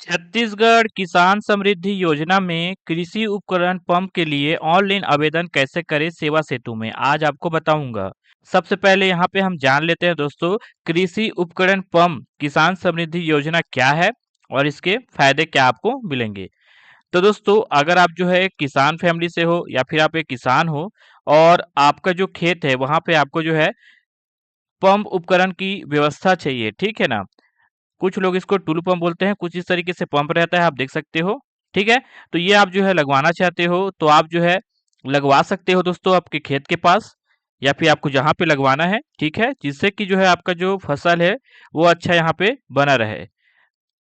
छत्तीसगढ़ किसान समृद्धि योजना में कृषि उपकरण पंप के लिए ऑनलाइन आवेदन कैसे करें सेवा सेतु में आज आपको बताऊंगा। सबसे पहले यहाँ पे हम जान लेते हैं दोस्तों, कृषि उपकरण पंप किसान समृद्धि योजना क्या है और इसके फायदे क्या आपको मिलेंगे। तो दोस्तों, अगर आप जो है किसान फैमिली से हो या फिर आप एक किसान हो और आपका जो खेत है वहां पे आपको जो है पंप उपकरण की व्यवस्था चाहिए, ठीक है ना। कुछ लोग इसको टूलू पंप बोलते हैं, कुछ इस तरीके से पंप रहता है, आप देख सकते हो। ठीक है, तो ये आप जो है लगवाना चाहते हो तो आप जो है लगवा सकते हो दोस्तों आपके खेत के पास या फिर आपको जहाँ पे लगवाना है, ठीक है, जिससे कि जो है आपका जो फसल है वो अच्छा यहाँ पे बना रहे।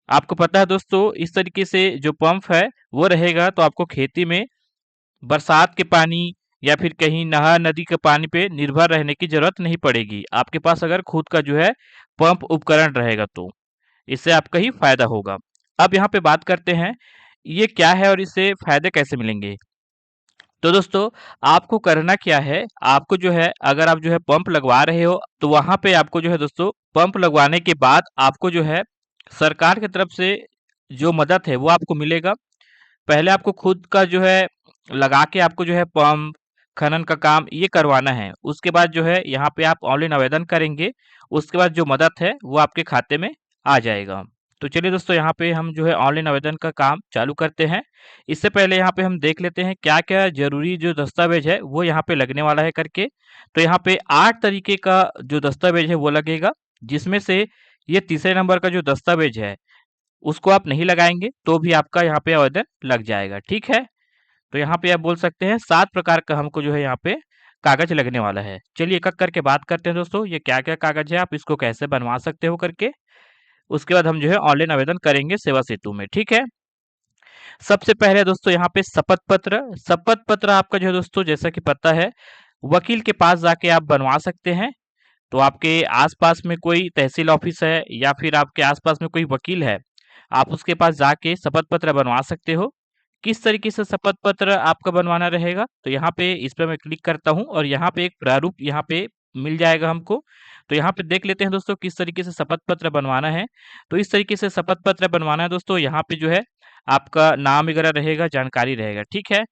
आपको पता है दोस्तों, इस तरीके से जो पंप है वो रहेगा तो आपको खेती में बरसात के पानी या फिर कहीं नहर नदी के पानी पे निर्भर रहने की जरूरत नहीं पड़ेगी, आपके पास अगर खुद का जो है पंप उपकरण रहेगा तो इससे आपका ही फायदा होगा। अब यहाँ पे बात करते हैं ये क्या है और इससे फायदे कैसे मिलेंगे। तो दोस्तों, आपको करना क्या है, आपको जो है अगर आप जो है पंप लगवा रहे हो तो वहां पे आपको जो है दोस्तों पंप लगवाने के बाद आपको जो है सरकार की तरफ से जो मदद है वो आपको मिलेगा। पहले आपको खुद का जो है लगा के आपको जो है पंप खनन का काम ये करवाना है, उसके बाद जो है यहाँ पे आप ऑनलाइन आवेदन करेंगे, उसके बाद जो मदद है वो आपके खाते में आ जाएगा। तो चलिए दोस्तों, यहाँ पे हम जो है ऑनलाइन आवेदन का काम चालू करते हैं। इससे पहले यहाँ पे हम देख लेते हैं क्या क्या जरूरी जो दस्तावेज है वो यहाँ पे लगने वाला है करके। तो यहाँ पे 8 तरीके का जो दस्तावेज है वो लगेगा, जिसमें से ये तीसरे नंबर का जो दस्तावेज है उसको आप नहीं लगाएंगे तो भी आपका यहाँ पे आवेदन लग जाएगा, ठीक है। तो यहाँ पे आप बोल सकते हैं 7 प्रकार का हमको जो है यहाँ पे कागज लगने वाला है। चलिए एक एक करके बात करते हैं दोस्तों, ये क्या क्या कागज है, आप इसको कैसे बनवा सकते हो करके। उसके बाद हम जो है ऑनलाइन आवेदन करेंगे सेवा सेतु में, ठीक है। सबसे पहले दोस्तों यहाँ पे शपथ पत्र। शपथ पत्र आपका जो है दोस्तों, जैसा कि पता है, वकील के पास जाके आप बनवा सकते हैं। तो आपके आसपास में कोई तहसील ऑफिस है या फिर आपके आसपास में कोई वकील है, आप उसके पास जाके शपथ पत्र बनवा सकते हो। किस तरीके से शपथ पत्र आपका बनवाना रहेगा, तो यहाँ पे इस पे मैं क्लिक करता हूँ और यहाँ पे एक प्रारूप यहाँ पे मिल जाएगा हमको। तो यहाँ पे देख लेते हैं दोस्तों किस तरीके से शपथ पत्र बनवाना है। तो इस तरीके से शपथ पत्र बनवाना है दोस्तों, यहाँ पे जो है आपका नाम वगैरह रहेगा, जानकारी रहेगा, ठीक है।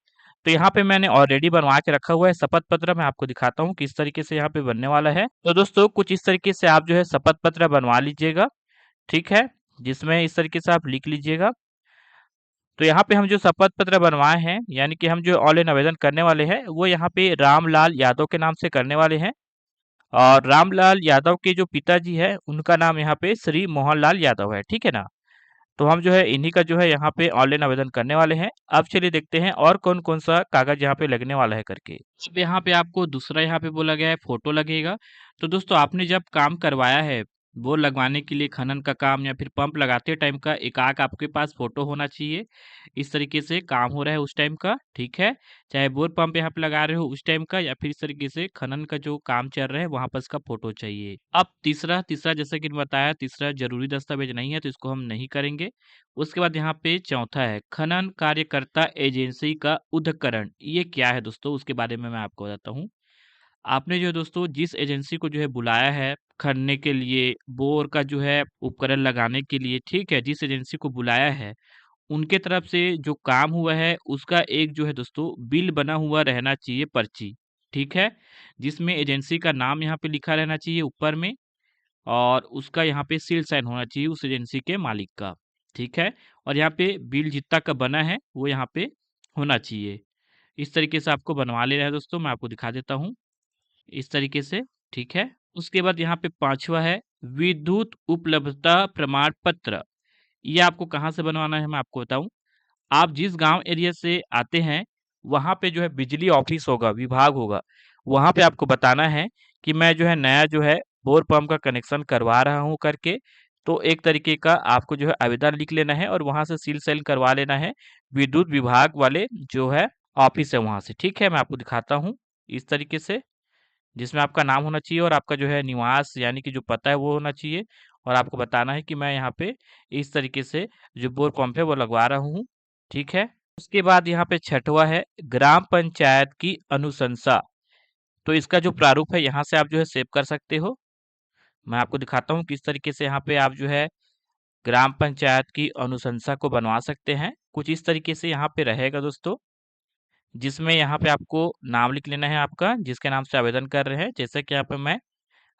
तो यहाँ पे मैंने ऑलरेडी बनवा के रखा हुआ है शपथ पत्र, मैं आपको दिखाता हूँ किस तरीके से यहाँ पे बनने वाला है। तो दोस्तों कुछ इस तरीके से आप जो है शपथ पत्र बनवा लीजिएगा, ठीक है, जिसमें इस तरीके से आप लिख लीजिएगा। तो यहाँ पे हम जो शपथ पत्र बनवाए हैं, यानी कि हम जो ऑनलाइन आवेदन करने वाले हैं वो यहाँ पे रामलाल यादव के नाम से करने वाले हैं। और रामलाल यादव के जो पिताजी है उनका नाम यहाँ पे श्री मोहनलाल यादव है, ठीक है ना। तो हम जो है इन्हीं का जो है यहाँ पे ऑनलाइन आवेदन करने वाले हैं। अब चलिए देखते हैं और कौन कौन सा कागज यहाँ पे लगने वाला है करके। अब यहाँ पे आपको दूसरा यहाँ पे बोला गया है फोटो लगेगा। तो दोस्तों, आपने जब काम करवाया है बोर लगवाने के लिए खनन का काम या फिर पंप लगाते टाइम का एक आक आपके पास फोटो होना चाहिए। इस तरीके से काम हो रहा है उस टाइम का, ठीक है, चाहे बोर पंप यहाँ पे लगा रहे हो उस टाइम का या फिर इस तरीके से खनन का जो काम चल रहा है वहां पर इसका फोटो चाहिए। अब तीसरा तीसरा जैसा कि मैंने बताया, तीसरा जरूरी दस्तावेज नहीं है तो इसको हम नहीं करेंगे। उसके बाद यहाँ पे चौथा है खनन कार्यकर्ता एजेंसी का उद्धकरण। ये क्या है दोस्तों, उसके बारे में मैं आपको बताता हूँ। आपने जो दोस्तों जिस एजेंसी को जो है बुलाया है खनने के लिए, बोर का जो है उपकरण लगाने के लिए, ठीक है, जिस एजेंसी को बुलाया है उनके तरफ से जो काम हुआ है उसका एक जो है दोस्तों बिल बना हुआ रहना चाहिए, पर्ची, ठीक है, जिसमें एजेंसी का नाम यहाँ पे लिखा रहना चाहिए ऊपर में और उसका यहाँ पे सील साइन होना चाहिए उस एजेंसी के मालिक का, ठीक है। और यहाँ पे बिल जितना का बना है वो यहाँ पे होना चाहिए। इस तरीके से आपको बनवा लेना है दोस्तों, मैं आपको दिखा देता हूँ इस तरीके से, ठीक है। उसके बाद यहाँ पे पांचवा है विद्युत उपलब्धता प्रमाण पत्र। ये आपको कहाँ से बनवाना है मैं आपको बताऊं। आप जिस गांव एरिया से आते हैं वहां पे जो है बिजली ऑफिस होगा, विभाग होगा, वहां पे आपको बताना है कि मैं जो है नया जो है बोर पंप का कनेक्शन करवा रहा हूं करके। तो एक तरीके का आपको जो है आवेदन लिख लेना है और वहां से सील साइन करवा लेना है विद्युत विभाग वाले जो है ऑफिस है वहां से, ठीक है। मैं आपको दिखाता हूँ इस तरीके से, जिसमें आपका नाम होना चाहिए और आपका जो है निवास यानी कि जो पता है वो होना चाहिए और आपको बताना है कि मैं यहाँ पे इस तरीके से जो बोर पंप है वो लगवा रहा हूँ, ठीक है। उसके बाद यहाँ पे छठवा है ग्राम पंचायत की अनुशंसा। तो इसका जो प्रारूप है यहाँ से आप जो है सेव कर सकते हो। मैं आपको दिखाता हूँ किस तरीके से यहाँ पे आप जो है ग्राम पंचायत की अनुशंसा को बनवा सकते हैं। कुछ इस तरीके से यहाँ पे रहेगा दोस्तों, जिसमें यहाँ पे आपको नाम लिख लेना है आपका, जिसके नाम से आवेदन कर रहे हैं। जैसे कि यहाँ पे मैं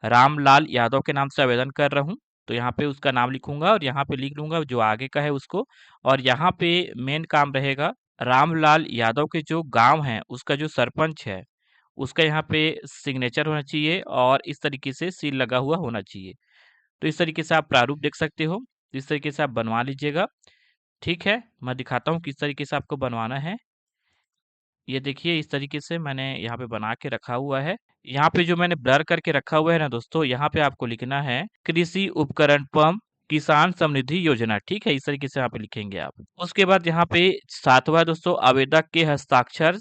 रामलाल यादव के नाम से आवेदन कर रहा हूँ, तो यहाँ पे उसका नाम लिखूंगा और यहाँ पे लिख लूंगा जो आगे का है उसको। और यहाँ पे मेन काम रहेगा, रामलाल यादव के जो गांव है उसका जो सरपंच है उसका यहाँ पे सिग्नेचर होना चाहिए और इस तरीके से सील लगा हुआ होना चाहिए। तो इस तरीके से आप प्रारूप देख सकते हो, इस तरीके से आप बनवा लीजिएगा। ठीक है, मैं दिखाता हूँ किस तरीके से आपको बनवाना है। ये देखिए इस तरीके से मैंने यहाँ पे बना के रखा हुआ है। यहाँ पे जो मैंने ब्लर करके रखा हुआ है ना दोस्तों, यहाँ पे आपको लिखना है कृषि उपकरण पंप किसान समृद्धि योजना। ठीक है, इस तरीके से यहाँ पे लिखेंगे आप। उसके बाद यहाँ पे सातवां दोस्तों, आवेदक के हस्ताक्षर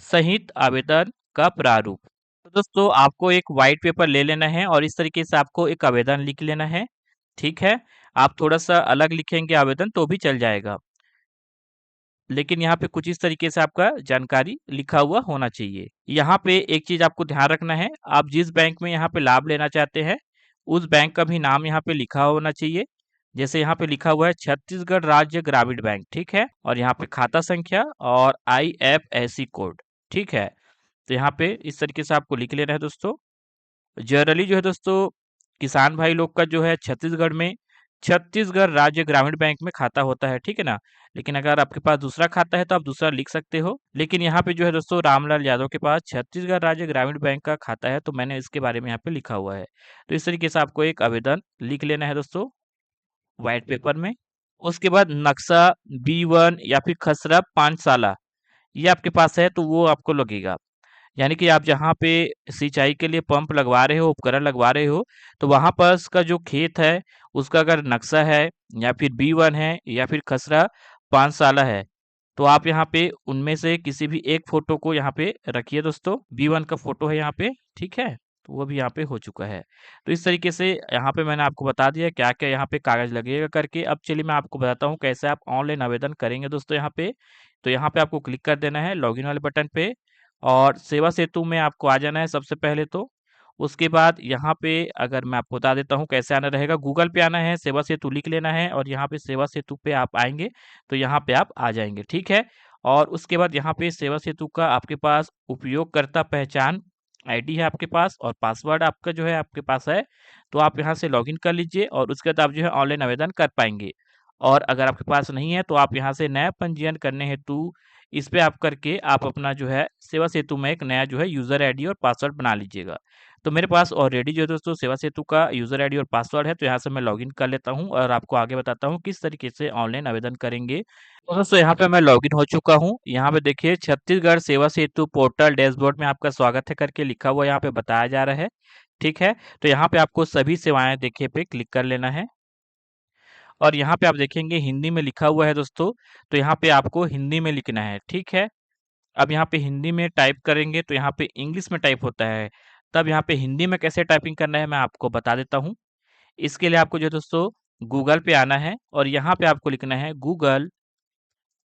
सहित आवेदन का प्रारूप। तो दोस्तों आपको एक व्हाइट पेपर ले लेना है और इस तरीके से आपको एक आवेदन लिख लेना है। ठीक है, आप थोड़ा सा अलग लिखेंगे आवेदन तो भी चल जाएगा, लेकिन यहाँ पे कुछ इस तरीके से आपका जानकारी लिखा हुआ होना चाहिए। यहाँ पे एक चीज आपको ध्यान रखना है, आप जिस बैंक में यहाँ पे लाभ लेना चाहते हैं उस बैंक का भी नाम यहाँ पे लिखा होना चाहिए। जैसे यहाँ पे लिखा हुआ है छत्तीसगढ़ राज्य ग्रामीण बैंक। ठीक है, और यहाँ पे खाता संख्या और IFSC कोड। ठीक है, तो यहाँ पे इस तरीके से आपको लिख लेना है दोस्तों। जनरली जो है दोस्तों, किसान भाई लोग का जो है छत्तीसगढ़ में छत्तीसगढ़ राज्य ग्रामीण बैंक में खाता होता है। ठीक है ना, लेकिन अगर आपके पास दूसरा खाता है तो आप दूसरा लिख सकते हो। लेकिन यहाँ पे जो है दोस्तों, रामलाल यादव के पास छत्तीसगढ़ राज्य ग्रामीण बैंक का खाता है, तो मैंने इसके बारे में यहाँ पे लिखा हुआ है। तो इस तरीके से आपको एक आवेदन लिख लेना है दोस्तों व्हाइट पेपर में। उसके बाद नक्शा B1 या फिर खसरा 5 साला, ये आपके पास है तो वो आपको लगेगा। यानी कि आप जहाँ पे सिंचाई के लिए पंप लगवा रहे हो, उपकरण लगवा रहे हो, तो वहाँ पास का जो खेत है उसका अगर नक्शा है या फिर B1 है या फिर खसरा 5 साला है, तो आप यहाँ पे उनमें से किसी भी एक फोटो को यहाँ पे रखिए दोस्तों। B1 का फोटो है यहाँ पे। ठीक है, तो वो भी यहाँ पे हो चुका है। तो इस तरीके से यहाँ पे मैंने आपको बता दिया क्या क्या यहाँ पे कागज लगेगा करके। अब चलिए मैं आपको बताता हूँ कैसे आप ऑनलाइन आवेदन करेंगे दोस्तों। यहाँ पे तो यहाँ पे आपको क्लिक कर देना है लॉगिन वाले बटन पे और सेवा सेतु में आपको आ जाना है सबसे पहले तो। उसके बाद यहाँ पे अगर मैं आपको बता देता हूँ कैसे आना रहेगा, गूगल पे आना है, सेवा सेतु लिख लेना है और यहाँ पे सेवा सेतु पे आप आएंगे तो यहाँ पे आप आ जाएंगे। ठीक है, और उसके बाद यहाँ पे सेवा सेतु का आपके पास उपयोगकर्ता पहचान ID है आपके पास और पासवर्ड आपका जो है आपके पास है, तो आप यहाँ से लॉगिन कर लीजिए और उसके बाद आप जो है ऑनलाइन आवेदन कर पाएंगे। और अगर आपके पास नहीं है तो आप यहाँ से नया पंजीयन करने हेतु इस पे आप करके आप अपना जो है सेवा सेतु में एक नया जो है यूजर ID और पासवर्ड बना लीजिएगा। तो मेरे पास ऑलरेडी जो है दोस्तों सेवा सेतु का यूजर ID और पासवर्ड है, तो यहाँ से मैं लॉगिन कर लेता हूँ और आपको आगे बताता हूँ किस तरीके से ऑनलाइन आवेदन करेंगे। तो दोस्तों यहाँ पे मैं लॉगिन हो चुका हूँ। यहाँ पे देखिए छत्तीसगढ़ सेवा सेतु पोर्टल डैशबोर्ड में आपका स्वागत है करके लिखा हुआ यहाँ पे बताया जा रहा है। ठीक है, तो यहाँ पे आपको सभी सेवाएं देखिए पे क्लिक कर लेना है और यहाँ पे आप देखेंगे हिंदी में लिखा हुआ है दोस्तों, तो यहाँ पे आपको हिंदी में लिखना है। ठीक है, अब यहाँ पे हिंदी में टाइप करेंगे तो यहाँ पे इंग्लिश में टाइप होता है, तब यहाँ पे हिंदी में कैसे टाइपिंग करना है मैं आपको बता देता हूँ। इसके लिए आपको जो है दोस्तों गूगल पे आना है और यहाँ पे आपको लिखना है गूगल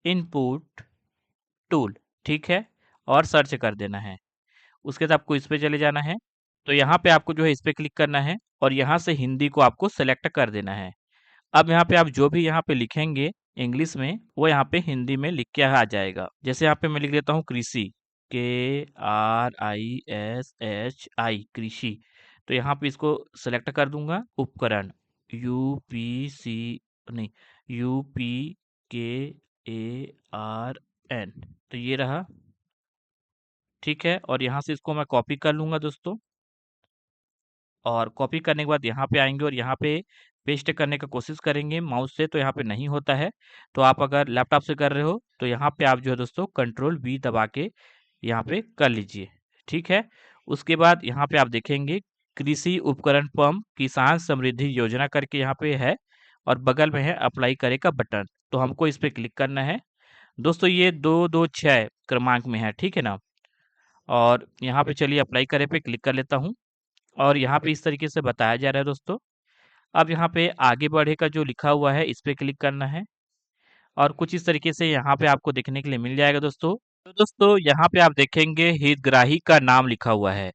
इनपुट टूल। ठीक है, और सर्च कर देना है। उसके बाद आपको इस पे चले जाना है, तो यहाँ पे आपको जो है इस पे क्लिक करना है और यहाँ से हिंदी को आपको सेलेक्ट कर देना है। अब यहाँ पे आप जो भी यहाँ पे लिखेंगे इंग्लिश में वो यहाँ पे हिंदी में लिख के आ जाएगा। जैसे यहाँ पे मैं लिख देता हूँ कृषि, KRISHI कृषि, तो यहाँ पे इसको सेलेक्ट कर दूंगा। उपकरण UPC नहीं UPKARN, तो ये रहा। ठीक है, और यहाँ से इसको मैं कॉपी कर लूंगा दोस्तों और कॉपी करने के बाद यहाँ पे आएंगे और यहाँ पे पेस्ट करने का कोशिश करेंगे माउस से, तो यहाँ पे नहीं होता है। तो आप अगर लैपटॉप से कर रहे हो तो यहाँ पे आप जो है दोस्तों Ctrl V दबा के यहाँ पे कर लीजिए। ठीक है, उसके बाद यहाँ पे आप देखेंगे कृषि उपकरण पंप किसान समृद्धि योजना करके यहाँ पे है और बगल में है अप्लाई करे का बटन, तो हमको इस पे क्लिक करना है दोस्तों। ये 226 क्रमांक में है। ठीक है ना, और यहाँ पे चलिए अप्लाई करे पे क्लिक कर लेता हूँ और यहाँ पे इस तरीके से बताया जा रहा है दोस्तों। अब यहाँ पे आगे बढ़े का जो लिखा हुआ है इस पे क्लिक करना है और कुछ इस तरीके से यहाँ पे आपको देखने के लिए मिल जाएगा दोस्तों। तो दोस्तों यहाँ पे आप देखेंगे हितग्राही का नाम लिखा हुआ है,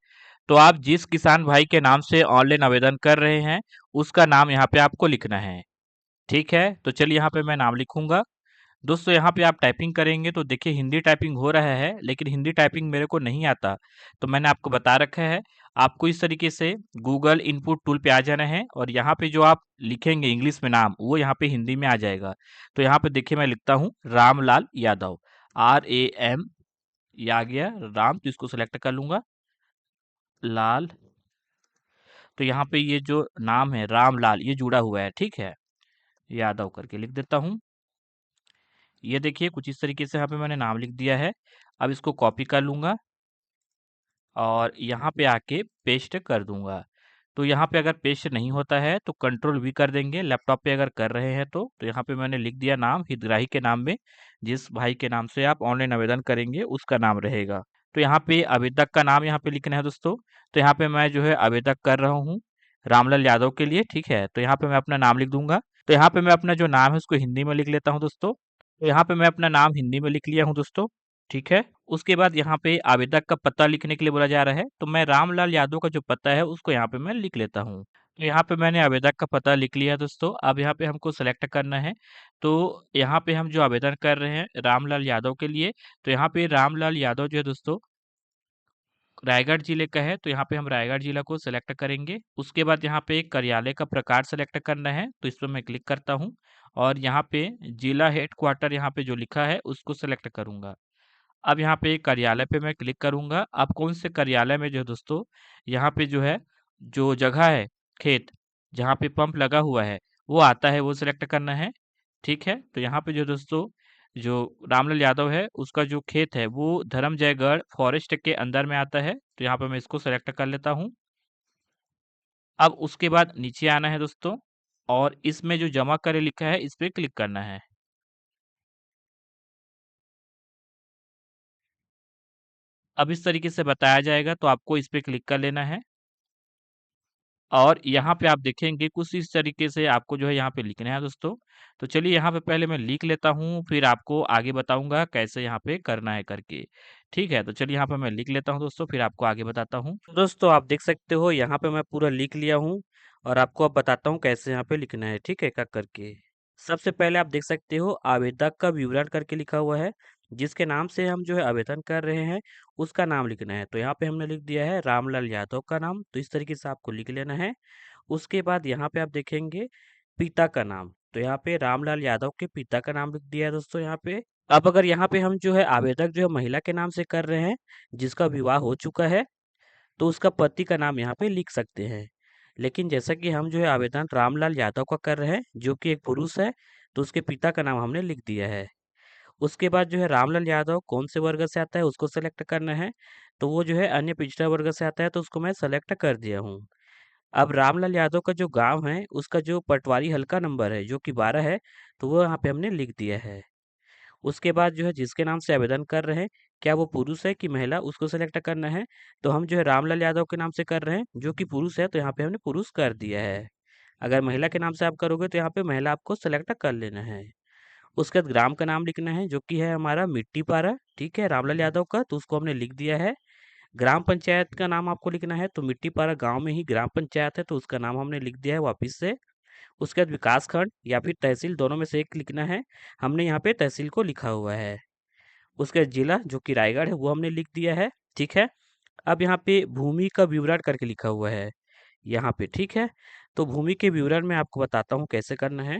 तो आप जिस किसान भाई के नाम से ऑनलाइन आवेदन कर रहे हैं उसका नाम यहाँ पे आपको लिखना है। ठीक है, तो चलिए यहाँ पे मैं नाम लिखूंगा। दोस्तों यहाँ पे आप टाइपिंग करेंगे तो देखिए हिंदी टाइपिंग हो रहा है, लेकिन हिंदी टाइपिंग मेरे को नहीं आता। तो मैंने आपको बता रखा है, आपको इस तरीके से गूगल इनपुट टूल पे आ जाना है और यहाँ पे जो आप लिखेंगे इंग्लिश में नाम, वो यहाँ पे हिंदी में आ जाएगा। तो यहाँ पे देखिए मैं लिखता हूँ रामलाल यादव, RAM, ये आ गया राम, तो इसको सेलेक्ट कर लूंगा, लाल। तो यहाँ पे ये जो नाम है रामलाल, ये जुड़ा हुआ है, ठीक है, यादव करके लिख देता हूँ। ये देखिए कुछ इस तरीके से यहाँ पे मैंने नाम लिख दिया है। अब इसको कॉपी कर लूंगा और यहाँ पे आके पेस्ट कर दूंगा। तो यहाँ पे अगर पेस्ट नहीं होता है तो कंट्रोल V कर देंगे, लैपटॉप पे अगर कर रहे हैं तो यहाँ पे मैंने लिख दिया नाम, हितग्राही के नाम में जिस भाई के नाम से आप ऑनलाइन आवेदन करेंगे उसका नाम रहेगा। तो यहाँ पे आवेदक का नाम यहाँ पे लिखना है दोस्तों। तो यहाँ पे मैं जो है आवेदक कर रहा हूँ रामलाल यादव के लिए, ठीक है। तो यहाँ पे मैं अपना नाम लिख दूंगा। तो यहाँ पे मैं अपना जो नाम है उसको हिंदी में लिख लेता हूँ दोस्तों। तो यहाँ पे मैं अपना नाम हिंदी में लिख लिया हूँ दोस्तों, ठीक है। उसके बाद यहाँ पे आवेदक का पता लिखने के लिए बोला जा रहा है, तो मैं रामलाल यादव का जो पता है उसको यहाँ पे मैं लिख लेता हूँ। तो यहाँ पे मैंने आवेदक का पता लिख लिया दोस्तों। अब यहाँ पे हमको सेलेक्ट करना है। तो यहाँ पे हम जो आवेदन कर रहे हैं रामलाल यादव के लिए, तो यहाँ पे रामलाल यादव जो है दोस्तों रायगढ़ जिले का है, तो यहाँ पे हम रायगढ़ जिला को सिलेक्ट करेंगे। उसके बाद यहाँ पे कार्यालय का प्रकार सेलेक्ट करना है, तो इस पर मैं क्लिक करता हूँ और यहाँ पे जिला हेड क्वार्टर यहाँ पे जो लिखा है उसको सेलेक्ट करूंगा। अब यहाँ पे कार्यालय पे मैं क्लिक करूंगा। अब कौन से कार्यालय में जो है दोस्तों यहाँ पे जो है जो जगह है खेत जहाँ पे पंप लगा हुआ है वो आता है, वो सिलेक्ट करना है, ठीक है। तो यहाँ पे जो दोस्तों जो रामलाल यादव है उसका जो खेत है वो धर्मजयगढ़ फॉरेस्ट के अंदर में आता है, तो यहाँ पे मैं इसको सेलेक्ट कर लेता हूँ। अब उसके बाद नीचे आना है दोस्तों और इसमें जो जमा करे लिखा है इस पे क्लिक करना है। अब इस तरीके से बताया जाएगा तो आपको इस पे क्लिक कर लेना है और यहाँ पे आप देखेंगे कुछ इस तरीके से आपको जो है यहाँ पे लिखना है दोस्तों। तो चलिए यहाँ पे पहले मैं लिख लेता हूँ, फिर आपको आगे बताऊंगा कैसे यहाँ पे करना है करके। ठीक है, तो चलिए यहाँ पे मैं लिख लेता हूँ दोस्तों, फिर आपको आगे बताता हूँ। तो दोस्तों आप देख सकते हो यहाँ पे मैं पूरा लिख लिया हूँ और आपको अब बताता हूँ कैसे यहाँ पे लिखना है, ठीक है, एक एक करके। सबसे पहले आप देख सकते हो आवेदक का विवरण करके लिखा हुआ है, जिसके नाम से हम जो है आवेदन कर रहे हैं उसका नाम लिखना है। तो यहाँ पे हमने लिख दिया है रामलाल यादव का नाम, तो इस तरीके से आपको लिख लेना है। उसके बाद यहाँ पे आप देखेंगे पिता का नाम, तो यहाँ पे रामलाल यादव के पिता का नाम लिख दिया है दोस्तों यहाँ पे। अब अगर यहाँ पे हम जो है आवेदक जो है महिला के नाम से कर रहे हैं जिसका विवाह हो चुका है, तो उसका पति का नाम यहाँ पे लिख सकते हैं। लेकिन जैसा कि हम जो है आवेदन रामलाल यादव का कर रहे हैं जो कि एक पुरुष है, तो उसके पिता का नाम हमने लिख दिया है। उसके बाद जो है रामलाल यादव कौन से वर्ग से आता है उसको सेलेक्ट करना है, तो वो जो है अन्य पिछड़ा वर्ग से आता है, तो उसको मैं सेलेक्ट कर दिया हूँ। अब रामलाल यादव का जो गांव है उसका जो पटवारी हल्का नंबर है जो कि 12 है, तो वो यहाँ पे हमने लिख दिया है। उसके बाद जो है जिसके नाम से आवेदन कर रहे हैं, क्या वो पुरुष है कि महिला, उसको सेलेक्ट करना है। तो हम जो है रामलाल यादव के नाम से कर रहे हैं जो कि पुरुष है, तो यहाँ पे हमने पुरुष कर दिया है। अगर महिला के नाम से आप करोगे तो यहाँ पे महिला आपको सेलेक्ट कर लेना है। उसके बाद ग्राम का नाम लिखना है जो कि है हमारा मिट्टी पारा, ठीक है, रामलाल यादव का, तो उसको हमने लिख दिया है। ग्राम पंचायत का नाम आपको लिखना है, तो मिट्टी पारा गांव में ही ग्राम पंचायत है, तो उसका नाम हमने लिख दिया है वापिस से। उसके बाद विकास खंड या फिर तहसील दोनों में से एक लिखना है, हमने यहाँ पे तहसील को लिखा हुआ है। उसके बाद जिला जो कि रायगढ़ है वो हमने लिख दिया है, ठीक है। अब यहाँ पे भूमि का विवरण करके लिखा हुआ है यहाँ पे, ठीक है। तो भूमि के विवरण में आपको बताता हूँ कैसे करना है।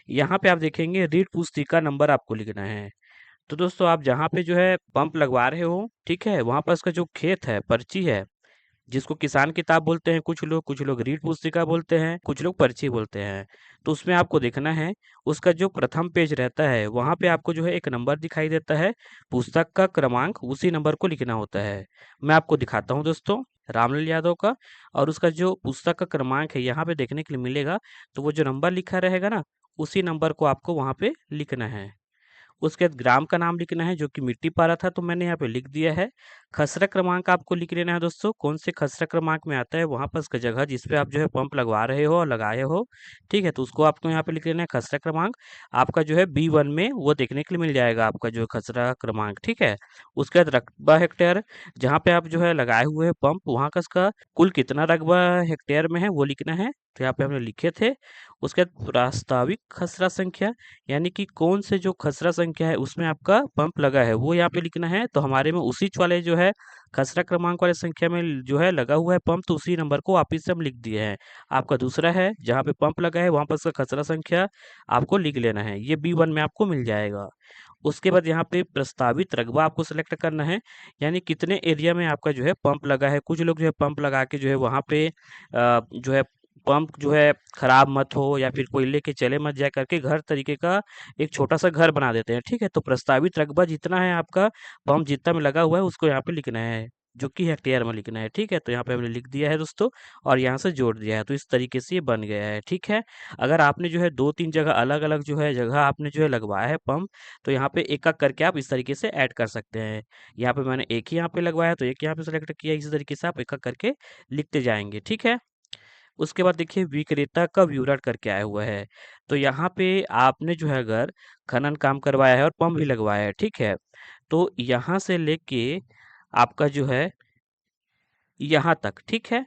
यहाँ पे आप देखेंगे रीड पुस्तिका नंबर आपको लिखना है। तो दोस्तों आप जहाँ पे जो है पंप लगवा रहे हो, ठीक है, वहाँ पर उसका जो खेत है, पर्ची है, जिसको किसान किताब बोलते हैं कुछ लोग रीड पुस्तिका बोलते हैं, कुछ लोग पर्ची बोलते हैं। तो उसमें आपको देखना है उसका जो प्रथम पेज रहता है वहाँ पे आपको जो है एक नंबर दिखाई देता है, पुस्तक का क्रमांक, उसी नंबर को लिखना होता है। मैं आपको दिखाता हूँ दोस्तों रामलाल यादव का, और उसका जो पुस्तक का क्रमांक है यहाँ पे देखने के लिए मिलेगा। तो वो जो नंबर लिखा रहेगा ना, उसी नंबर को आपको वहाँ पे लिखना है। उसके बाद ग्राम का नाम लिखना है जो कि मिट्टी पारा था, तो मैंने यहाँ पे लिख दिया है। खसरा क्रमांक आपको लिख लेना है दोस्तों, कौन से खसरा क्रमांक में आता है वहाँ पर उसका जगह जिस पे आप जो है पंप लगवा रहे हो और लगाए हो, ठीक है, तो उसको आपको यहाँ पे लिख लेना है खसरा क्रमांक। आपका जो है B1 में वो देखने के लिए मिल जाएगा आपका जो खसरा क्रमांक, ठीक है। उसके बाद रकबा हेक्टेयर, जहाँ पे आप जो है लगाए हुए हैं पंप वहाँ का उसका कुल कितना रकबा हेक्टेयर में है वो लिखना है। तो यहाँ पे हमने लिखे थे। उसके बाद प्रास्ताविक खसरा संख्या, यानी कि कौन से जो खसरा संख्या है उसमें आपका पंप लगा है वो यहाँ पे लिखना है। तो हमारे में उसी वाले जो है खसरा क्रमांक वाले संख्या में जो है लगा हुआ है पंप, तो उसी नंबर को वापिस से हम लिख दिए हैं। आपका दूसरा है जहाँ पे पंप लगा है वहाँ पर उसका खसरा संख्या आपको लिख लेना है, ये B1 में आपको मिल जाएगा। उसके बाद यहाँ पे प्रस्तावित रकबा आपको सेलेक्ट करना है, यानी कितने एरिया में आपका जो है पंप लगा है। कुछ लोग जो है पंप लगा के जो है वहाँ पे जो है पंप जो है खराब मत हो या फिर कोई लेके चले मत जाए करके घर तरीके का एक छोटा सा घर बना देते हैं, ठीक है। तो प्रस्तावित रकबा जितना है आपका पंप जितना में लगा हुआ है उसको यहाँ पे लिखना है, जो कि हेक्टेयर में लिखना है, ठीक है। तो यहाँ पे हमने लिख दिया है दोस्तों और यहाँ से जोड़ दिया है, तो इस तरीके से ये बन गया है, ठीक है। अगर आपने जो है 2-3 जगह अलग-अलग जो है जगह आपने जो है लगवाया है पंप, तो यहाँ पे एक-एक करके आप इस तरीके से ऐड कर सकते हैं। यहाँ पे मैंने एक ही यहाँ पे लगवाया है, तो एक यहाँ पे सेलेक्ट किया, इसी तरीके से आप एक-एक करके लिखते जाएँगे, ठीक है। उसके बाद देखिए विक्रेता का विवरण करके आया हुआ है। तो यहाँ पे आपने जो है अगर खनन काम करवाया है और पंप भी लगवाया है, ठीक है। तो यहाँ से लेके आपका जो है यहाँ तक, ठीक है।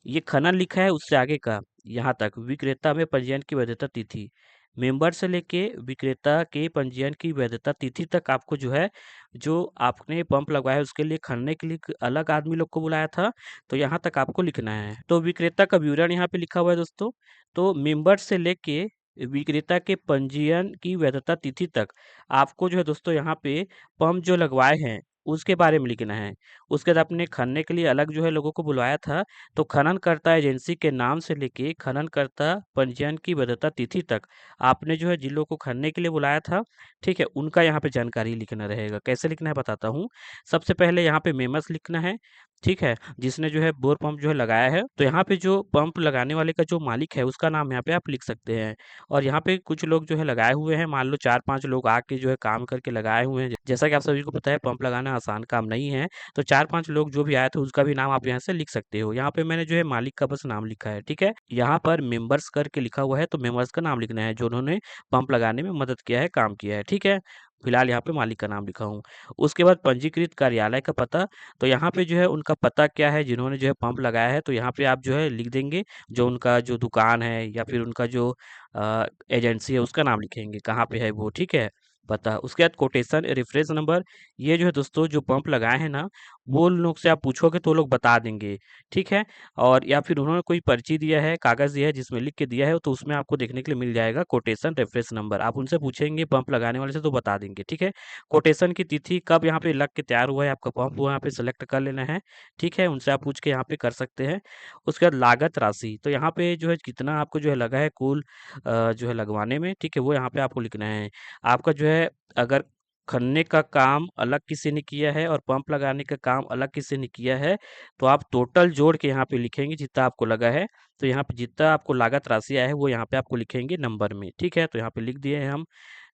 ये खनन लिखा है उससे आगे का यहाँ तक विक्रेता में पंजीयन की वैधता तिथि, मेंबर से लेके विक्रेता के पंजीयन की वैधता तिथि तक आपको जो है जो आपने पंप लगवाया है उसके लिए खनने के लिए एक अलग आदमी लोग को बुलाया था, तो यहाँ तक आपको लिखना है। तो विक्रेता का विवरण यहाँ पे लिखा हुआ है दोस्तों। तो मेंबर से लेके विक्रेता के पंजीयन की वैधता तिथि तक आपको जो है दोस्तों यहाँ पे पंप जो लगवाए हैं उसके बारे में लिखना है। उसके बाद आपने खनने के लिए अलग जो है लोगों को बुलाया था, तो खननकर्ता एजेंसी के नाम से लेके खननकर्ता पंजीयन की वैधता तिथि तक आपने जो है जिन लोगों को खनने के लिए बुलाया था, ठीक है, उनका यहाँ पे जानकारी लिखना रहेगा। कैसे लिखना है बताता हूँ। सबसे पहले यहाँ पे मेमस लिखना है, ठीक है, जिसने जो है बोर पंप जो है लगाया है। तो यहाँ पे जो पंप लगाने वाले का जो मालिक है उसका नाम यहाँ पे आप लिख सकते हैं। और यहाँ पे कुछ लोग जो है लगाए हुए हैं, मान लो 4-5 लोग आके जो है काम करके लगाए हुए हैं। जैसा कि आप सभी को पता है पंप लगाना आसान काम नहीं है, तो 4-5 लोग जो भी आए थे उसका भी नाम आप यहाँ से लिख सकते हो। यहाँ पे मैंने जो है मालिक का बस नाम लिखा है, ठीक है। यहाँ पर मेंबर्स करके लिखा हुआ है, तो मेंबर्स का नाम लिखना है जो उन्होंने पंप लगाने में मदद किया है, काम किया है, ठीक है। फिलहाल यहाँ पे मालिक का नाम लिखा हूँ। उसके बाद पंजीकृत कार्यालय का पता, तो यहाँ पे जो है उनका पता क्या है जिन्होंने जो है पंप लगाया है, तो यहाँ पे आप जो है लिख देंगे जो उनका जो दुकान है या फिर उनका जो एजेंसी है उसका नाम लिखेंगे, कहाँ पे है वो, ठीक है, पता। उसके बाद कोटेशन रेफरेंस नंबर, ये जो है दोस्तों जो पंप लगाए हैं ना, वो लोग से आप पूछोगे तो वो लोग बता देंगे, ठीक है। और या फिर उन्होंने कोई पर्ची दिया है, कागज़ दिया है जिसमें लिख के दिया है, तो उसमें आपको देखने के लिए मिल जाएगा कोटेशन रेफरेंस नंबर। आप उनसे पूछेंगे पंप लगाने वाले से तो बता देंगे, ठीक है। कोटेशन की तिथि कब यहाँ पे लग के तैयार हुआ है आपका पंप, वो यहाँ पे सेलेक्ट कर लेना है, ठीक है। उनसे आप पूछ के यहाँ पे कर सकते हैं। उसके बाद लागत राशि, तो यहाँ पे जो है कितना आपको जो है लगा है कुल जो है लगवाने में, ठीक है, वो यहाँ पे आपको लिखना है। आपका जो है अगर खनने का काम अलग किसी ने किया है और पंप लगाने का काम अलग किसी ने किया है, तो आप टोटल जोड़ के यहाँ पे लिखेंगे जितना आपको लगा है। तो यहाँ पे जितना आपको लागत राशि आया है वो यहाँ पे आपको लिखेंगे नंबर में, ठीक है। तो यहाँ पे लिख दिए हैं हम,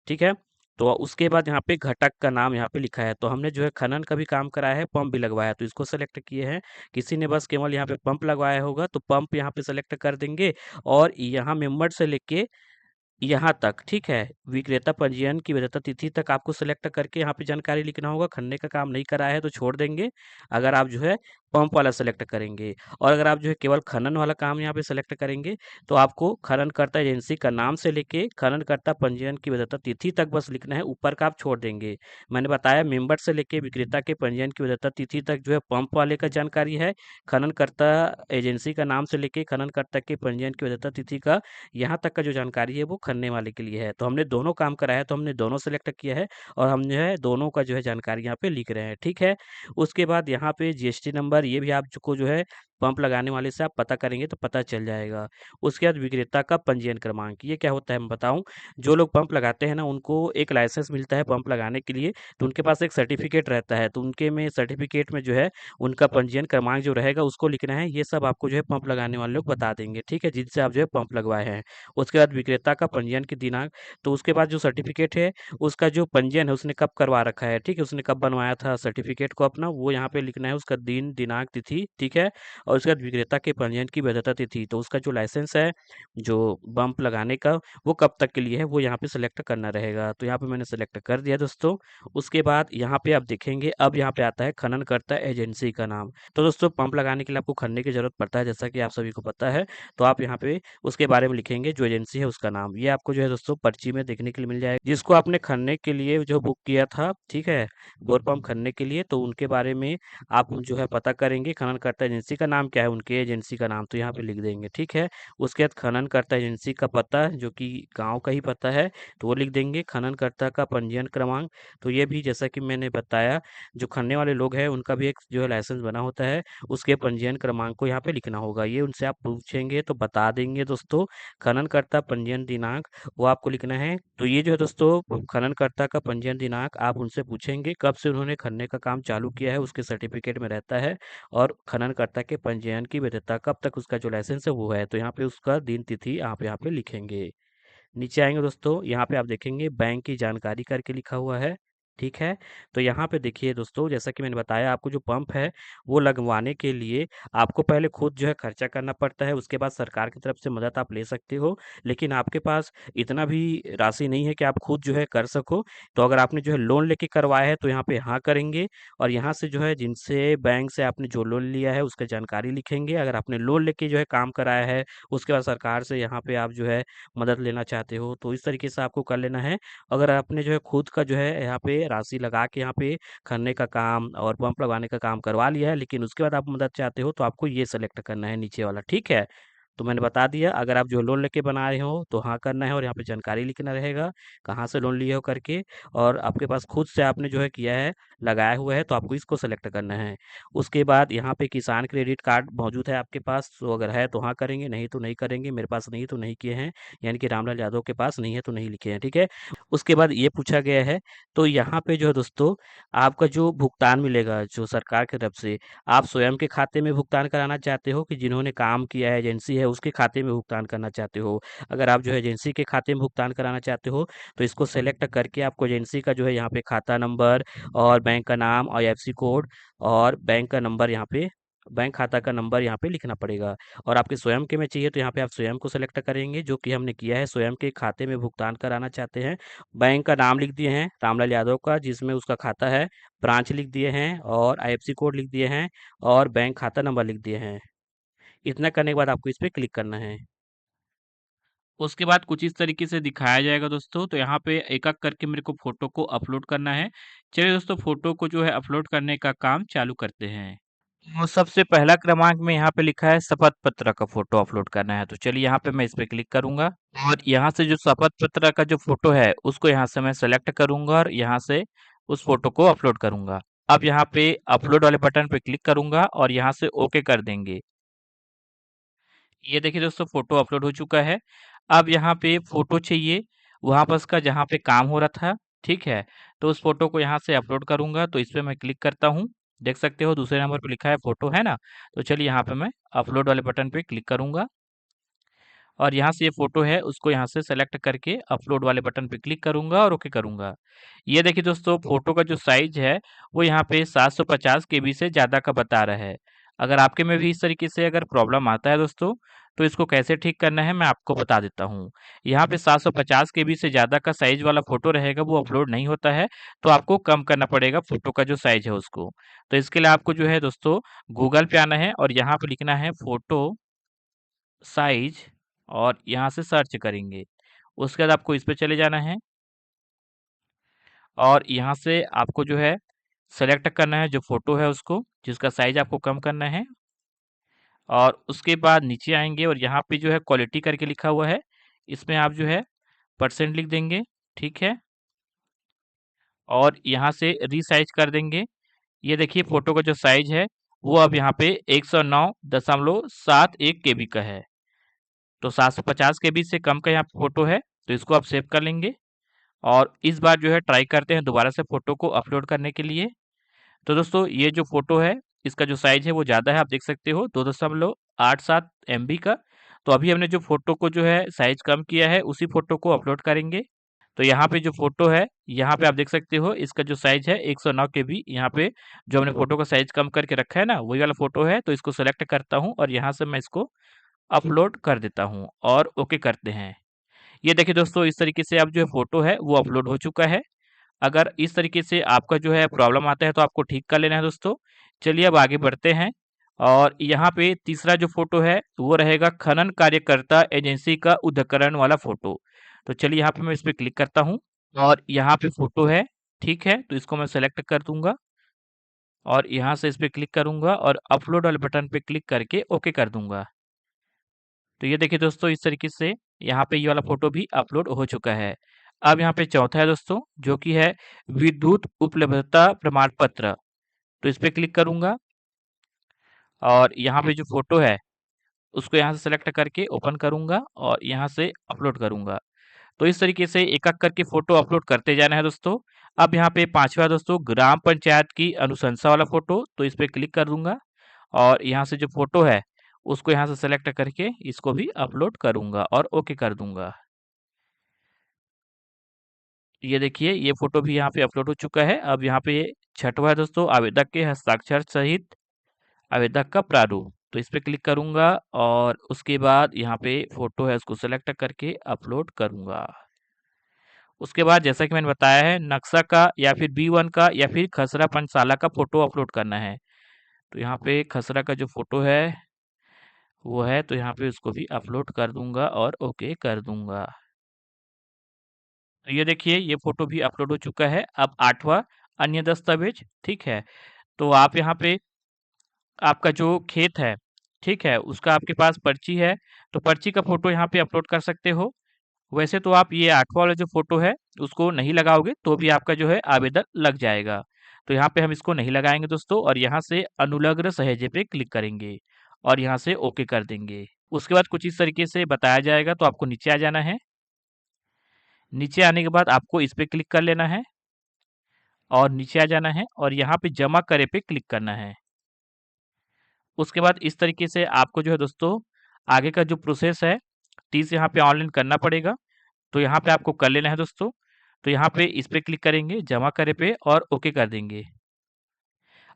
ठीक है। तो उसके बाद यहाँ पे घटक का नाम यहाँ पे लिखा है, तो हमने जो है खनन का भी काम कराया है, पंप भी लगवाया है, तो इसको सेलेक्ट किए हैं। किसी ने बस केवल यहाँ पे पंप लगवाया होगा तो पंप यहाँ पे सेलेक्ट कर देंगे। और यहाँ मेंबर से लेके यहाँ तक, ठीक है, विक्रेता पंजीयन की वैधता तिथि तक आपको सेलेक्ट करके यहाँ पे जानकारी लिखना होगा। खन्ने का काम नहीं कराया है तो छोड़ देंगे, अगर आप जो है पंप वाला सेलेक्ट करेंगे। और अगर आप जो है केवल खनन वाला काम यहाँ पे सेलेक्ट करेंगे, तो आपको खननकर्ता एजेंसी का नाम से लेके खननकर्ता पंजीयन की वैधता तिथि तक बस लिखना है, ऊपर का आप छोड़ देंगे। मैंने बताया मेंबर से लेके विक्रेता के पंजीयन की वैधता तिथि तक जो है पंप वाले का जानकारी है। खननकर्ता एजेंसी का नाम से लेके खननकर्ता के पंजीयन की वैधता तिथि का यहाँ तक का जो जानकारी है वो खनने वाले के लिए है। तो हमने दोनों काम कराया है, तो हमने दोनों सेलेक्ट किया है और हम जो है दोनों का जो है जानकारी यहाँ पे लिख रहे हैं, ठीक है। उसके बाद यहाँ पे जीएसटी नंबर, ये भी आपको जो है पंप लगाने वाले से आप पता करेंगे तो पता चल जाएगा। उसके बाद विक्रेता का पंजीयन क्रमांक, ये क्या होता है मैं बताऊँ। जो लोग पंप लगाते हैं ना उनको एक लाइसेंस मिलता है पंप लगाने के लिए, तो उनके पास एक सर्टिफिकेट रहता है, तो उनके में सर्टिफिकेट में जो है उनका पंजीयन क्रमांक जो रहेगा उसको लिखना है। ये सब आपको जो है पंप लगाने वाले लोग बता देंगे, ठीक है, जिनसे आप जो है पंप लगवाए हैं। उसके बाद विक्रेता का पंजीयन की दिनांक, तो उसके बाद जो सर्टिफिकेट है उसका जो पंजीयन है उसने कब करवा रखा है, ठीक है, उसने कब बनवाया था सर्टिफिकेट को अपना, वो यहाँ पे लिखना है, उसका दिन दिनांक तिथि, ठीक है। और उसके बाद विक्रेता के पंजीयन की वैधता तिथि, तो उसका जो लाइसेंस है, जो बम्प लगाने का, वो कब तक के लिए है, वो यहाँ पे सेलेक्ट करना रहेगा। तो यहाँ पे मैंने सेलेक्ट कर दिया दोस्तों। उसके बाद यहाँ पे आप देखेंगे, अब यहाँ पे आता है खननकर्ता एजेंसी का नाम। तो दोस्तों पंप लगाने के लिए आपको खनने की ज़रूरत पड़ता है, जैसा कि आप सभी को पता है। तो आप यहाँ पे उसके बारे में लिखेंगे, जो एजेंसी है उसका नाम। ये आपको जो है दोस्तों पर्ची में देखने के लिए मिल जाएगा, जिसको आपने खनने के लिए जो बुक किया था, ठीक है, बोर पंप खनने के लिए, तो उनके बारे में आप जो है पता करेंगे। खननकर्ता एजेंसी का नाम क्या है, उनके एजेंसी का नाम तो यहाँ पे लिख देंगे, ठीक है। उसके बाद खननकर्ता एजेंसी का पता, जो कि गाँव का ही पता है, तो वो लिख देंगे। खननकर्ता का पंजीयन क्रमांक, तो ये भी जैसा कि मैंने बताया, जो खनने वाले लोग हैं उनका भी एक जो है लाइसेंस बना होता है, उसके पंजीयन क्रमांक को यहाँ पे लिखना होगा। ये उनसे आप पूछेंगे तो बता देंगे दोस्तों। खननकर्ता पंजीयन दिनांक, वो आपको लिखना है। तो ये जो है दोस्तों खननकर्ता का पंजीयन दिनांक, आप उनसे पूछेंगे कब से उन्होंने खनने का काम चालू किया है, उसके सर्टिफिकेट में रहता है। और खननकर्ता के पंजीयन की वैधता कब तक उसका जो लाइसेंस है वो है, तो यहाँ पे उसका दिन तिथि आप यहाँ पे लिखेंगे। नीचे आएंगे दोस्तों, यहाँ पे आप देखेंगे बैंक की जानकारी करके लिखा हुआ है, ठीक है। तो यहाँ पे देखिए दोस्तों, जैसा कि मैंने बताया, आपको जो पंप है वो लगवाने के लिए आपको पहले खुद जो है खर्चा करना पड़ता है, उसके बाद सरकार की तरफ से मदद आप ले सकते हो। लेकिन आपके पास इतना भी राशि नहीं है कि आप खुद जो है कर सको। तो अगर आपने जो है लोन लेके करवाया है, तो यहाँ पे हाँ करेंगे, और यहाँ से जो है जिनसे बैंक से आपने जो लोन लिया है उसका जानकारी लिखेंगे। अगर आपने लोन लेके जो है काम कराया है, उसके बाद सरकार से यहाँ पे आप जो है मदद लेना चाहते हो, तो इस तरीके से आपको कर लेना है। अगर आपने जो है खुद का जो है यहाँ पे राशि लगा के यहाँ पे खनने का काम और पंप लगाने का काम करवा लिया है, लेकिन उसके बाद आप मदद चाहते हो, तो आपको ये सेलेक्ट करना है नीचे वाला, ठीक है। तो मैंने बता दिया, अगर आप जो लोन लेके बना रहे हो तो हाँ करना है, और यहाँ पे जानकारी लिखना रहेगा, कहाँ से लोन लिए हो करके। और आपके पास खुद से आपने जो है किया है, लगाया हुआ है, तो आपको इसको सेलेक्ट करना है। उसके बाद यहाँ पे किसान क्रेडिट कार्ड मौजूद है आपके पास, तो अगर है तो हाँ करेंगे, नहीं तो नहीं करेंगे। मेरे पास नहीं तो नहीं किए हैं, यानी कि रामलाल यादव के पास नहीं है तो नहीं लिखे हैं, ठीक है। उसके बाद ये पूछा गया है, तो यहाँ पे जो है दोस्तों आपका जो भुगतान मिलेगा जो सरकार की तरफ से, आप स्वयं के खाते में भुगतान कराना चाहते हो, कि जिन्होंने काम किया है एजेंसी है उसके खाते में भुगतान करना चाहते हो। अगर आप जो है एजेंसी के खाते में भुगतान कराना चाहते हो, तो इसको सेलेक्ट करके आपको एजेंसी का जो है यहाँ पे खाता नंबर और बैंक का नाम और आईएफएससी कोड और बैंक का नंबर, यहाँ पे बैंक खाता का नंबर यहाँ पे लिखना पड़ेगा। और आपके स्वयं के में चाहिए, तो यहाँ पे आप स्वयं को सेलेक्ट करेंगे, जो कि हमने किया है, स्वयं के खाते में भुगतान कराना चाहते हैं। बैंक का नाम लिख दिए हैं रामलाल यादव का, जिसमें उसका खाता है, ब्रांच लिख दिए हैं, और आईएफएससी कोड लिख दिए हैं, और बैंक खाता नंबर लिख दिए हैं। इतना करने के बाद आपको इस पे क्लिक करना है। उसके बाद कुछ इस तरीके से दिखाया जाएगा दोस्तों। तो यहाँ पे एक-एक करके मेरे को फ़ोटो को अपलोड करना है। चलिए दोस्तों, फ़ोटो को जो है अपलोड करने का काम चालू करते हैं। तो सबसे पहला क्रमांक में यहाँ पे लिखा है शपथ पत्र का फ़ोटो अपलोड करना है। तो चलिए यहाँ पे मैं इस पे क्लिक करूँगा, और यहाँ से जो शपथ पत्र का जो फ़ोटो है उसको यहाँ से मैं सेलेक्ट करूँगा और यहाँ से उस फ़ोटो को अपलोड करूँगा। अब यहाँ पे अपलोड वाले बटन पे क्लिक करूँगा और यहाँ से ओके कर देंगे। ये देखिए दोस्तों, फ़ोटो अपलोड हो चुका है। अब यहाँ पे फ़ोटो चाहिए, वहाँ पर उसका जहाँ पे काम हो रहा था, ठीक है? तो उस फ़ोटो को यहाँ से अपलोड करूँगा, तो इस पे मैं क्लिक करता हूँ। देख सकते हो दूसरे नंबर पे लिखा है फ़ोटो, है ना? तो चलिए यहाँ पे मैं अपलोड वाले बटन पे क्लिक करूँगा, और यहाँ से ये फ़ोटो है उसको यहाँ से सेलेक्ट करके अपलोड वाले बटन पे क्लिक करूँगा और ओके करूँगा। ये देखिए दोस्तों, फ़ोटो का जो साइज़ है वो यहाँ पे 750 केबी से ज़्यादा का बता रहा है। अगर आपके में भी इस तरीके से अगर प्रॉब्लम आता है दोस्तों, तो इसको कैसे ठीक करना है मैं आपको बता देता हूँ। यहाँ पे 750 केबी से ज़्यादा का साइज़ वाला फ़ोटो रहेगा, वो अपलोड नहीं होता है, तो आपको कम करना पड़ेगा फ़ोटो का जो साइज़ है उसको। तो इसके लिए आपको जो है दोस्तों गूगल पे आना है और यहाँ पे लिखना है फ़ोटो साइज, और यहाँ से सर्च करेंगे। उसके बाद आपको इस पे चले जाना है, और यहाँ से आपको जो है सेलेक्ट करना है जो फ़ोटो है उसको, जिसका साइज़ आपको कम करना है। और उसके बाद नीचे आएँगे और यहाँ पे जो है क्वालिटी करके लिखा हुआ है, इसमें आप जो है परसेंट लिख देंगे, ठीक है? और यहाँ से रीसाइज़ कर देंगे। ये देखिए फ़ोटो का जो साइज़ है, वो अब यहाँ पे 109.71 केबी का है। तो 750 केबी से कम का यहाँ फ़ोटो है, तो इसको आप सेव कर लेंगे। और इस बार जो है ट्राई करते हैं दोबारा से फ़ोटो को अपलोड करने के लिए। तो दोस्तों ये जो फ़ोटो है, इसका जो साइज़ है वो ज़्यादा है, आप देख सकते हो 2.87 एमबी का। तो अभी हमने जो फ़ोटो को जो है साइज़ कम किया है, उसी फ़ोटो को अपलोड करेंगे। तो यहाँ पे जो फ़ोटो है, यहाँ पे आप देख सकते हो इसका जो साइज़ है 109 केबी, यहाँ पे जो हमने फ़ोटो का साइज़ कम करके रखा है ना, वही वाला फ़ोटो है। तो इसको सेलेक्ट करता हूँ और यहाँ से मैं इसको अपलोड कर देता हूँ और ओके करते हैं। ये देखिए दोस्तों, इस तरीके से अब जो है फ़ोटो है वो अपलोड हो चुका है। अगर इस तरीके से आपका जो है प्रॉब्लम आता है तो आपको ठीक कर लेना है दोस्तों। चलिए अब आगे बढ़ते हैं और यहाँ पे तीसरा जो फ़ोटो है वो रहेगा खनन कार्यकर्ता एजेंसी का उद्धकरण वाला फ़ोटो। तो चलिए यहाँ पे मैं इस पे क्लिक करता हूँ और यहाँ पे फ़ोटो है, ठीक है? तो इसको मैं सेलेक्ट कर दूँगा और यहाँ से इस पे क्लिक करूँगा और अपलोड वाले बटन पे क्लिक करके ओके कर दूँगा। तो ये देखिए दोस्तों, इस तरीके से यहाँ पे ये वाला फ़ोटो भी अपलोड हो चुका है। अब यहाँ पे चौथा है दोस्तों, जो कि है विद्युत उपलब्धता प्रमाण पत्र। तो इस पे क्लिक करूँगा और यहाँ पे जो फ़ोटो है, उसको यहाँ से सेलेक्ट करके ओपन करूँगा और यहाँ से अपलोड करूँगा। तो इस तरीके से एक-एक करके फ़ोटो अपलोड करते जाना है दोस्तों। अब यहाँ पे 5वां दोस्तों, ग्राम पंचायत की अनुशंसा वाला फ़ोटो, तो इस पे क्लिक कर दूँगा और यहाँ से जो फ़ोटो है, उसको यहाँ से सेलेक्ट करके इसको भी अपलोड करूँगा और ओके कर दूँगा। ये देखिए, ये फ़ोटो भी यहाँ पे अपलोड हो चुका है। अब यहाँ पे 6वां है दोस्तों, आवेदक के हस्ताक्षर सहित आवेदक का प्रारूप। तो इस पे क्लिक करूँगा और उसके बाद यहाँ पे फ़ोटो है उसको सेलेक्ट करके अपलोड करूँगा। उसके बाद जैसा कि मैंने बताया है, नक्शा का या फिर B1 का या फिर खसरा पंचशाला का फ़ोटो अपलोड करना है। तो यहाँ पे खसरा का जो फ़ोटो है वो है, तो यहाँ पे उसको भी अपलोड कर दूँगा और ओके कर दूँगा। तो ये देखिए, ये फ़ोटो भी अपलोड हो चुका है। अब 8वां, अन्य दस्तावेज, ठीक है? तो आप यहाँ पे आपका जो खेत है, ठीक है? उसका आपके पास पर्ची है, तो पर्ची का फ़ोटो यहाँ पे अपलोड कर सकते हो। वैसे तो आप ये 8वां वाला जो फ़ोटो है, उसको नहीं लगाओगे तो भी आपका जो है आवेदन लग जाएगा। तो यहाँ पे हम इसको नहीं लगाएँगे दोस्तों और यहाँ से अनुलग्न सहेजे पे क्लिक करेंगे और यहाँ से ओके कर देंगे। उसके बाद कुछ इस तरीके से बताया जाएगा, तो आपको नीचे आ जाना है। नीचे आने के बाद आपको इस पे क्लिक कर लेना है और नीचे आ जाना है और यहाँ पे जमा करे पे क्लिक करना है। उसके बाद इस तरीके से आपको जो है दोस्तों आगे का जो प्रोसेस है 30 यहाँ पे ऑनलाइन करना पड़ेगा। तो यहाँ पे आपको कर लेना है दोस्तों। तो यहाँ पे इस पे क्लिक करेंगे, जमा करे पे और ओके कर देंगे।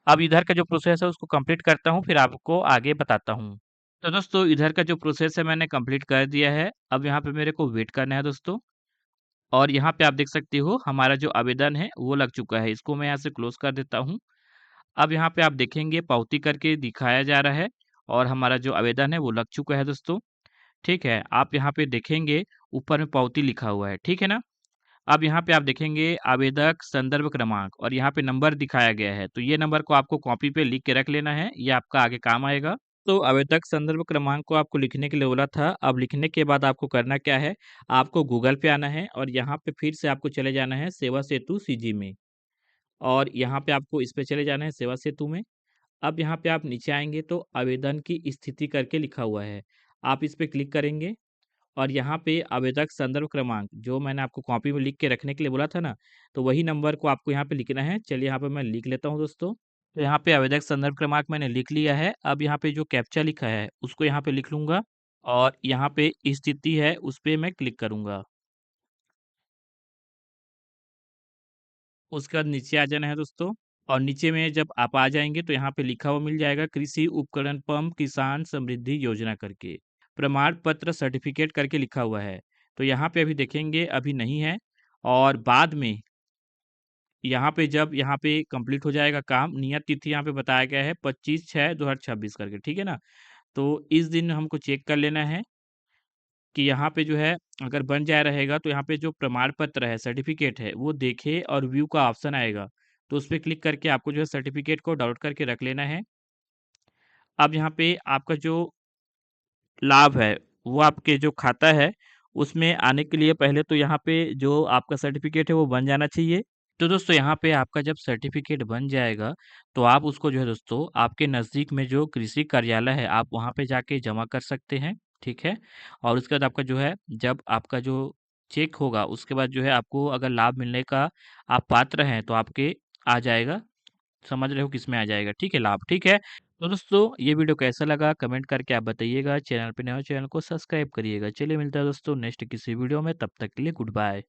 अब इधर का जो प्रोसेस है उसको कंप्लीट करता हूँ, फिर आपको आगे बताता हूँ। तो दोस्तों इधर का जो प्रोसेस है मैंने कंप्लीट कर दिया है। अब यहाँ पे मेरे को वेट करना है दोस्तों और यहाँ पे आप देख सकते हो हमारा जो आवेदन है वो लग चुका है। इसको मैं यहाँ से क्लोज़ कर देता हूँ। अब यहाँ पे आप देखेंगे पावती करके दिखाया जा रहा है और हमारा जो आवेदन है वो लग चुका है दोस्तों। ठीक है? आप यहाँ पे देखेंगे ऊपर में पावती लिखा हुआ है, ठीक है ना? अब यहाँ पे आप देखेंगे आवेदक संदर्भ क्रमांक और यहाँ पे नंबर दिखाया गया है। तो ये नंबर को आपको कॉपी पे लिख के रख लेना है, ये आपका आगे काम आएगा। तो आवेदक संदर्भ क्रमांक को आपको लिखने के लिए बोला था। अब लिखने के बाद आपको करना क्या है, आपको गूगल पे आना है और यहाँ पे फिर से आपको चले जाना है सेवा सेतु सीजी में और यहाँ पे आपको इस पे चले जाना है सेवा सेतु में। अब यहाँ पे आप नीचे आएँगे तो आवेदन की स्थिति करके लिखा हुआ है। आप इस पे क्लिक करेंगे और यहाँ पे आवेदक संदर्भ क्रमांक जो मैंने आपको कॉपी में लिख के रखने के लिए बोला था ना, तो वही नंबर को आपको यहाँ पे लिखना है। चलिए यहाँ पे मैं लिख लेता हूँ दोस्तों। तो यहाँ पे आवेदक संदर्भ क्रमांक मैंने लिख लिया है। अब यहाँ पे जो कैप्चा लिखा है उसको यहाँ पे लिख लूँगा और यहाँ पे स्थिति है उस पे मैं क्लिक करूँगा। उसके बाद नीचे आ जाना है दोस्तों और नीचे में जब आप आ जाएँगे तो यहाँ पे लिखा हुआ मिल जाएगा कृषि उपकरण पंप किसान समृद्धि योजना करके। प्रमाण पत्र सर्टिफ़िकेट करके लिखा हुआ है। तो यहाँ पे अभी देखेंगे अभी नहीं है और बाद में यहाँ पे जब यहाँ पे कंप्लीट हो जाएगा काम, नियत तिथि यहाँ पे बताया गया है 25/6/2026 करके, ठीक है ना? तो इस दिन हमको चेक कर लेना है कि यहाँ पे जो है अगर बन जाया रहेगा तो यहाँ पे जो प्रमाण पत्र है, सर्टिफ़िकेट है, वो देखें और व्यू का ऑप्शन आएगा। तो उस पे क्लिक करके आपको जो है सर्टिफ़िकेट को डाउनलोड करके रख लेना है। अब यहाँ पे आपका जो लाभ है, वो आपके जो खाता है, उसमें आने के लिए पहले तो यहाँ पे जो आपका सर्टिफ़िकेट है वो बन जाना चाहिए। तो दोस्तों यहाँ पे आपका जब सर्टिफ़िकेट बन जाएगा, तो आप उसको जो है दोस्तों आपके नज़दीक में जो कृषि कार्यालय है, आप वहाँ पे जाके जमा कर सकते हैं, ठीक है? और उसके बाद आपका जो है जब आपका जो चेक होगा, उसके बाद जो है आपको अगर लाभ मिलने का आप पात्र हैं, तो आपके आ जाएगा। समझ रहे हो किसमें आ जाएगा, ठीक है? लाभ, ठीक है? तो दोस्तों ये वीडियो कैसा लगा कमेंट करके आप बताइएगा। चैनल पे नए हो चैनल को सब्सक्राइब करिएगा। चलिए मिलता है दोस्तों नेक्स्ट किसी वीडियो में, तब तक के लिए गुड बाय।